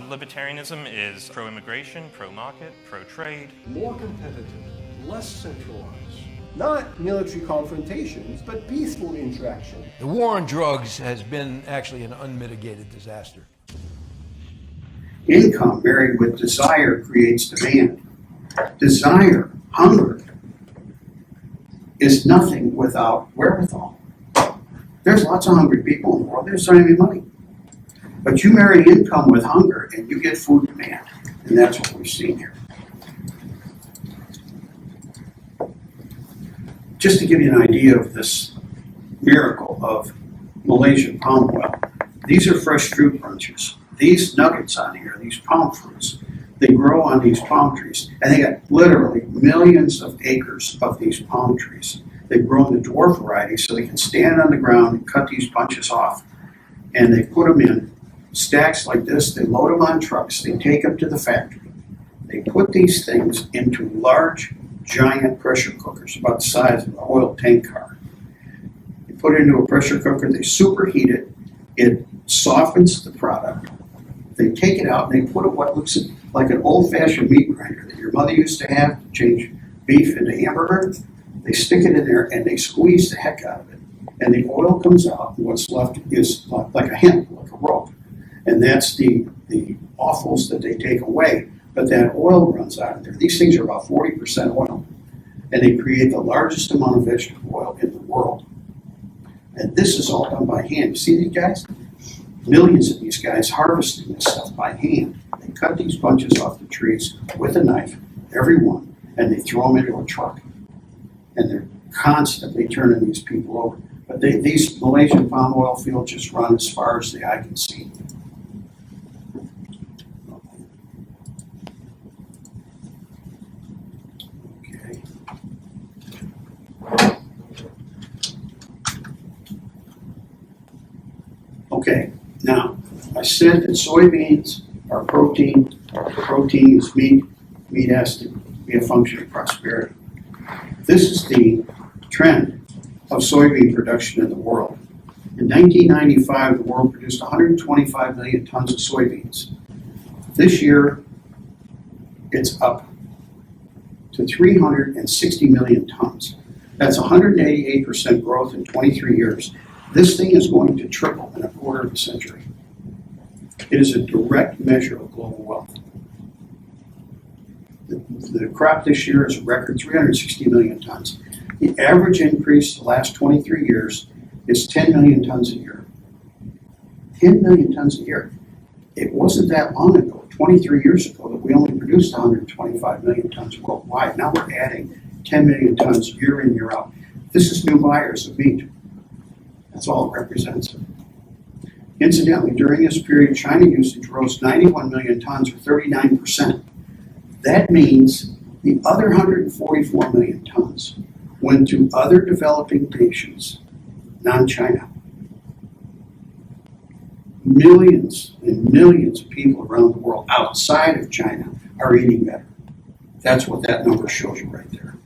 Libertarianism is pro-immigration, pro-market, pro-trade. More competitive, less centralized. Not military confrontations, but peaceful interaction. The war on drugs has been actually an unmitigated disaster. Income married with desire creates demand. Desire, hunger, is nothing without wherewithal. There's lots of hungry people in the world. There's not any money. But you marry income with hunger and you get food demand. And that's what we've seen here. Just to give you an idea of this miracle of Malaysian palm oil, these are fresh fruit bunches. These nuggets on here, these palm fruits, they grow on these palm trees. And they got literally millions of acres of these palm trees. They've grown the dwarf variety so they can stand on the ground and cut these bunches off. And they put them in stacks like this. They load them on trucks. They take them to the factory. They put these things into large, giant pressure cookers about the size of an oil tank car. They put it into a pressure cooker. They superheat it. It softens the product. They take it out and they put it what looks like an old-fashioned meat grinder that your mother used to have to change beef into hamburger. They stick it in there and they squeeze the heck out of it. And the oil comes out, and what's left is like a hemp, like a rope. And that's the offals that they take away. But that oil runs out of there. These things are about 40% oil. And they create the largest amount of vegetable oil in the world. And this is all done by hand. You see these guys? Millions of these guys harvesting this stuff by hand. They cut these bunches off the trees with a knife, every one, and they throw them into a truck. And they're constantly turning these people over. But these Malaysian palm oil fields just run as far as the eye can see. Okay. Okay, now, I said that soybeans are protein. Protein is meat. Meat has to be a function of prosperity. This is the trend of soybean production in the world. In 1995, the world produced 125 million tons of soybeans. This year, it's up to 360 million tons. That's 188% growth in 23 years. This thing is going to triple in a quarter of a century. It is a direct measure of global wealth. The crop this year is a record 360 million tons. The average increase the last 23 years is 10 million tons a year. 10 million tons a year. It wasn't that long ago, 23 years ago, that we only produced 125 million tons worldwide. Now we're adding 10 million tons year in, year out. This is new buyers of meat. That's all it represents. Incidentally, during this period, China usage rose 91 million tons, or 39%. That means the other 144 million tons went to other developing nations, non-China. Millions and millions of people around the world outside of China are eating better. That's what that number shows you right there.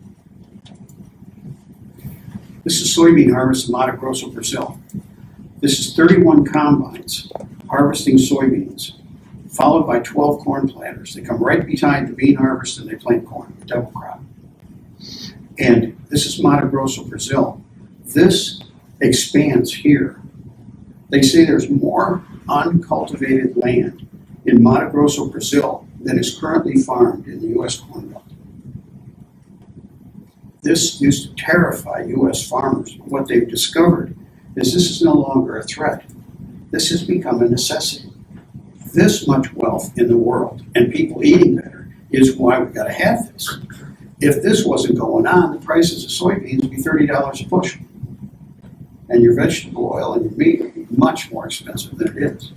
This is soybean harvest in Mato Grosso, Brazil. This is 31 combines harvesting soybeans, followed by 12 corn planters. They come right behind the bean harvest and they plant corn, a double crop. And this is Mato Grosso, Brazil. This expands here. They say there's more uncultivated land in Mato Grosso, Brazil than is currently farmed in the U.S. Corn Belt. This used to terrify U.S. farmers. But what they've discovered is this is no longer a threat. This has become a necessity. This much wealth in the world and people eating better is why we've got to have this. If this wasn't going on, the prices of soybeans would be $30 a bushel. And your vegetable oil and your meat would be much more expensive than it is.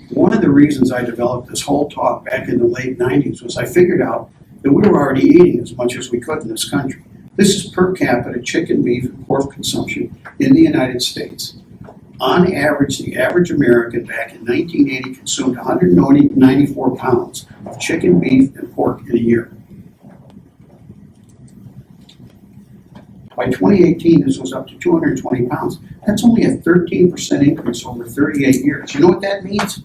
One of the reasons I developed this whole talk back in the late 90s was I figured out that we were already eating as much as we could in this country. This is per capita chicken, beef, and pork consumption in the United States. On average, the average American back in 1980 consumed 194 pounds of chicken, beef, and pork in a year. By 2018, this was up to 220 pounds. That's only a 13% increase over 38 years. You know what that means?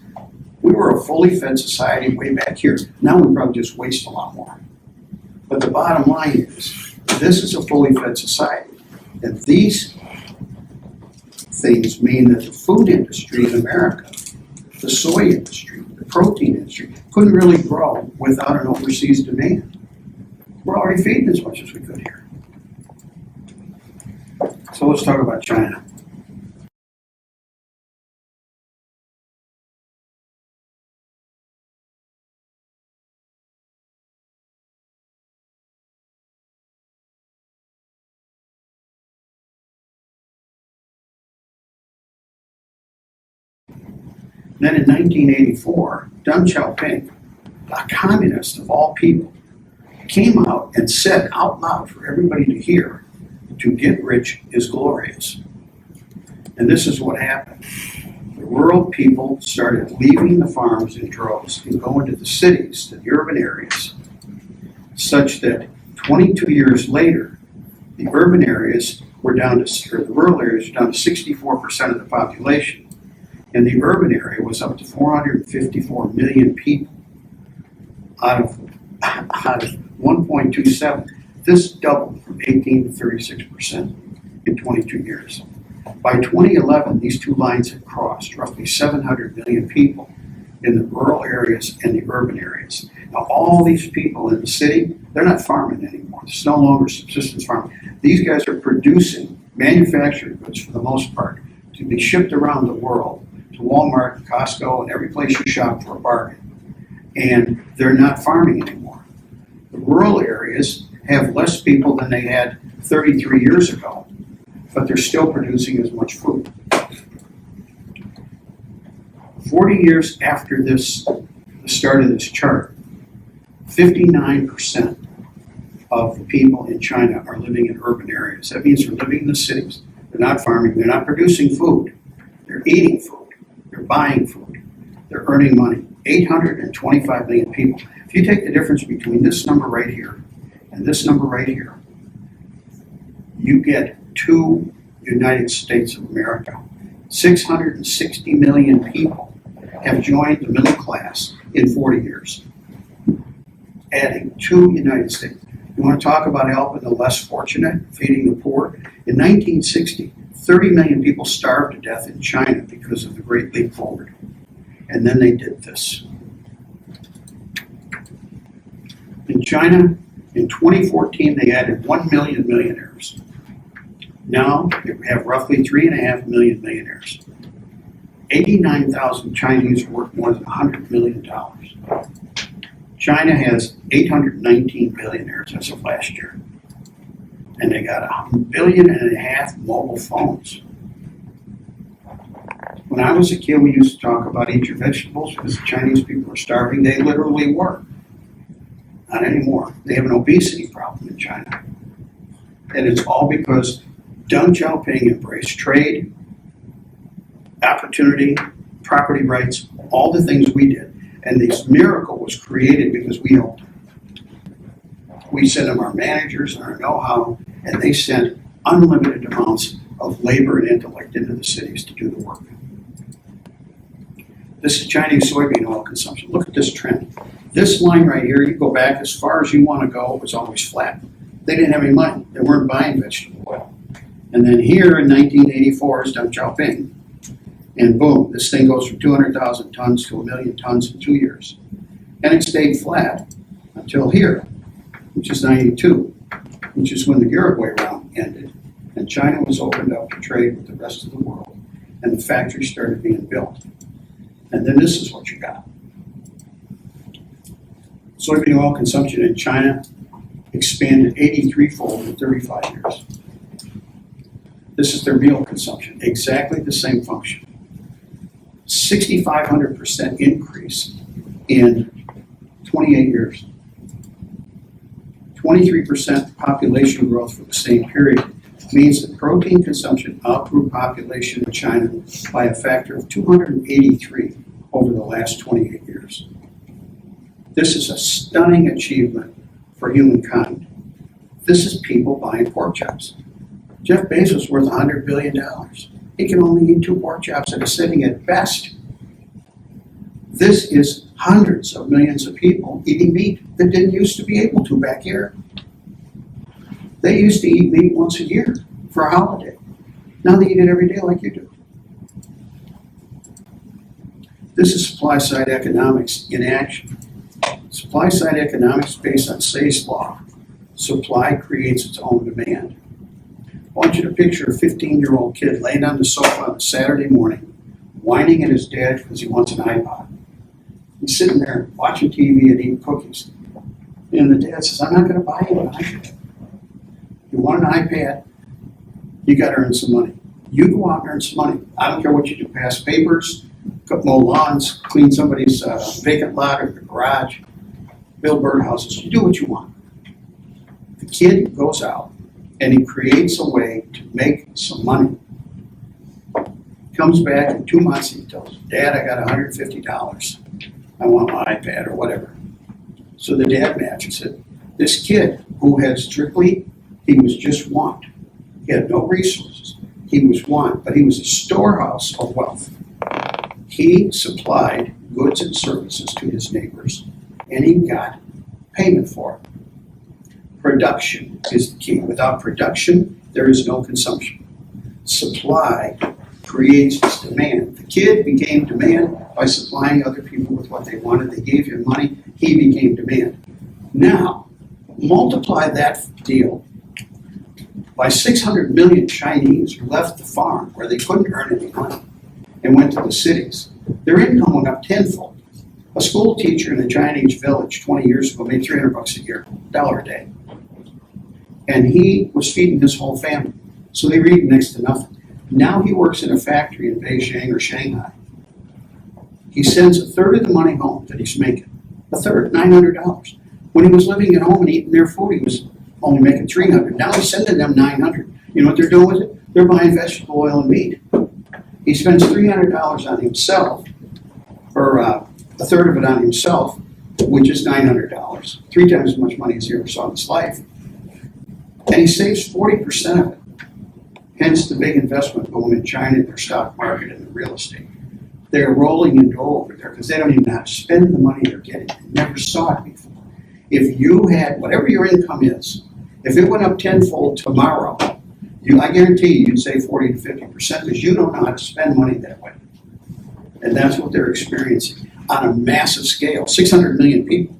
We were a fully fed society way back here. Now we probably just waste a lot more. But the bottom line is, this is a fully fed society. And these things mean that the food industry in America, the soy industry, the protein industry, couldn't really grow without an overseas demand. We're already feeding as much as we could here. So let's talk about China. Then in 1984, Deng Xiaoping, a communist of all people, came out and said out loud for everybody to hear, "To get rich is glorious." And this is what happened. The rural people started leaving the farms in droves and going to the cities, to the urban areas, such that 22 years later, the urban areas were down to, or the rural areas were down to 64% of the population. And the urban area was up to 454 million people out of 1.27. This doubled from 18 to 36% in 22 years. By 2011, these two lines had crossed, roughly 700 million people in the rural areas and the urban areas. Now, all these people in the city, they're not farming anymore. It's no longer subsistence farming. These guys are producing manufactured goods for the most part to be shipped around the world to Walmart, Costco, and every place you shop for a bargain. And they're not farming anymore. The rural areas have less people than they had 33 years ago, but they're still producing as much food. 40 years after this, the start of this chart, 59% of the people in China are living in urban areas. That means they're living in the cities. They're not farming, they're not producing food. They're eating food. They're buying food. They're earning money. 825 million people. If you take the difference between this number right here and this number right here, you get 2 United States of America. 660 million people have joined the middle class in 40 years, adding 2 United States. You want to talk about helping the less fortunate, feeding the poor? In 1960, 30 million people starved to death in China because of the Great Leap Forward. And then they did this. In China, in 2014, they added 1 million millionaires. Now, they have roughly 3.5 million millionaires. 89,000 Chinese are worth more than $100 million. China has 819 billionaires as of last year. And they got 1.5 billion mobile phones. When I was a kid, we used to talk about eat your vegetables because the Chinese people were starving. They literally were. Not anymore. They have an obesity problem in China. And it's all because Deng Xiaoping embraced trade, opportunity, property rights, all the things we did. And this miracle was created because we helped them. We sent them our managers and our know-how, and they sent unlimited amounts of labor and intellect into the cities to do the work. This is Chinese soybean oil consumption. Look at this trend. This line right here, you go back as far as you want to go, it was always flat. They didn't have any money. They weren't buying vegetable oil. And then here in 1984 is Deng Xiaoping. And boom, this thing goes from 200,000 tons to 1 million tons in 2 years. And it stayed flat until here, which is 92, which is when the Uruguay round ended. And China was opened up to trade with the rest of the world. And the factories started being built. And then this is what you got. Soybean oil consumption in China expanded 83-fold in 35 years. This is their meal consumption, exactly the same function. 6,500% increase in 28 years. 23% population growth for the same period means that protein consumption outgrew population in China by a factor of 283 over the last 28 years. This is a stunning achievement for humankind. This is people buying pork chops. Jeff Bezos is worth $100 billion. He can only eat 2 pork chops that are sitting at best. This is hundreds of millions of people eating meat that didn't used to be able to back here. They used to eat meat once a year for a holiday. Now they eat it every day like you do. This is supply side economics in action. Supply side economics based on Say's law. Supply creates its own demand. I want you to picture a 15-year-old kid laying on the sofa on a Saturday morning, whining at his dad because he wants an iPod. He's sitting there watching TV and eating cookies. And the dad says, I'm not going to buy you an iPad. You want an iPad? You got to earn some money. You go out and earn some money. I don't care what you do. Pass papers, mow lawns, clean somebody's vacant lot or the garage, build birdhouses. You do what you want. The kid goes out and he creates a way to make some money. Comes back in 2 months and he tells Dad, I got $150. I want my iPad or whatever. So the dad matches it. This kid who had strictly, he was just want. He had no resources. He was want, but he was a storehouse of wealth. He supplied goods and services to his neighbors, and he got payment for it. Production is the key. Without production, there is no consumption. Supply creates this demand. The kid became demand by supplying other people with what they wanted. They gave him money. He became demand. Now, multiply that deal by 600 million Chinese who left the farm where they couldn't earn any money and went to the cities. Their income went up tenfold. A school teacher in a Chinese village 20 years ago made $300 a year, $1 a day. And he was feeding his whole family. So they were eating next to nothing. Now he works in a factory in Beijing or Shanghai. He sends a third of the money home that he's making. A third, $900. When he was living at home and eating their food, he was only making $300. Now he's sending them $900. You know what they're doing with it? They're buying vegetable oil and meat. He spends $300 on himself, or a third of it on himself, which is $900. 3 times as much money as he ever saw in his life. And he saves 40% of it. Hence the big investment boom in China, their stock market, and the real estate. They're rolling in dough over there because they don't even know how to spend the money they're getting. They never saw it before. If you had, whatever your income is, if it went up tenfold tomorrow, I guarantee you'd save 40 to 50% because you don't know how to spend money that way. And that's what they're experiencing on a massive scale, 600 million people.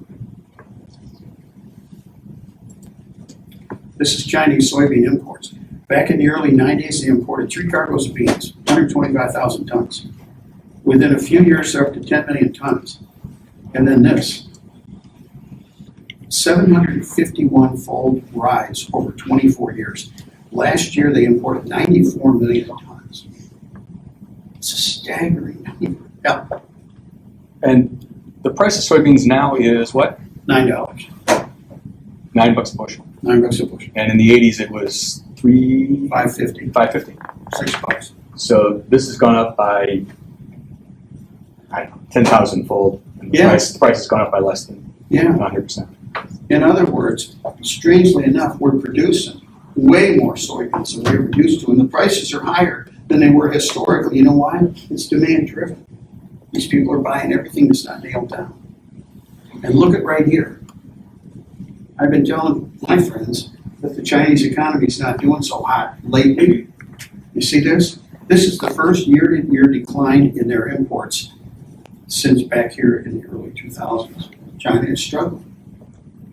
This is Chinese soybean imports. Back in the early 90s, they imported 3 cargoes of beans, 125,000 tons. Within a few years, they're up to 10 million tons. And then this, 751-fold rise over 24 years. Last year, they imported 94 million tons. It's a staggering number. Yeah, And the price of soybeans now is what? $9. $9 a bushel. $9 a bushel. And in the 80s it was $5.50. $5.50. $6. So this has gone up by, I don't know, 10,000 fold. And Yeah. The price has gone up by less than Yeah. 100%. In other words, strangely enough, we're producing way more soybeans than we were used to, and the prices are higher than they were historically. You know why? It's demand driven. These people are buying everything that's not nailed down. And look at right here. I've been telling my friends that the Chinese economy is not doing so hot lately. You see this? This is the first year-to-year decline in their imports since back here in the early 2000s. China is struggling.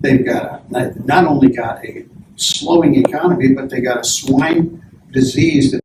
They've got not only got a slowing economy, but they got a swine disease that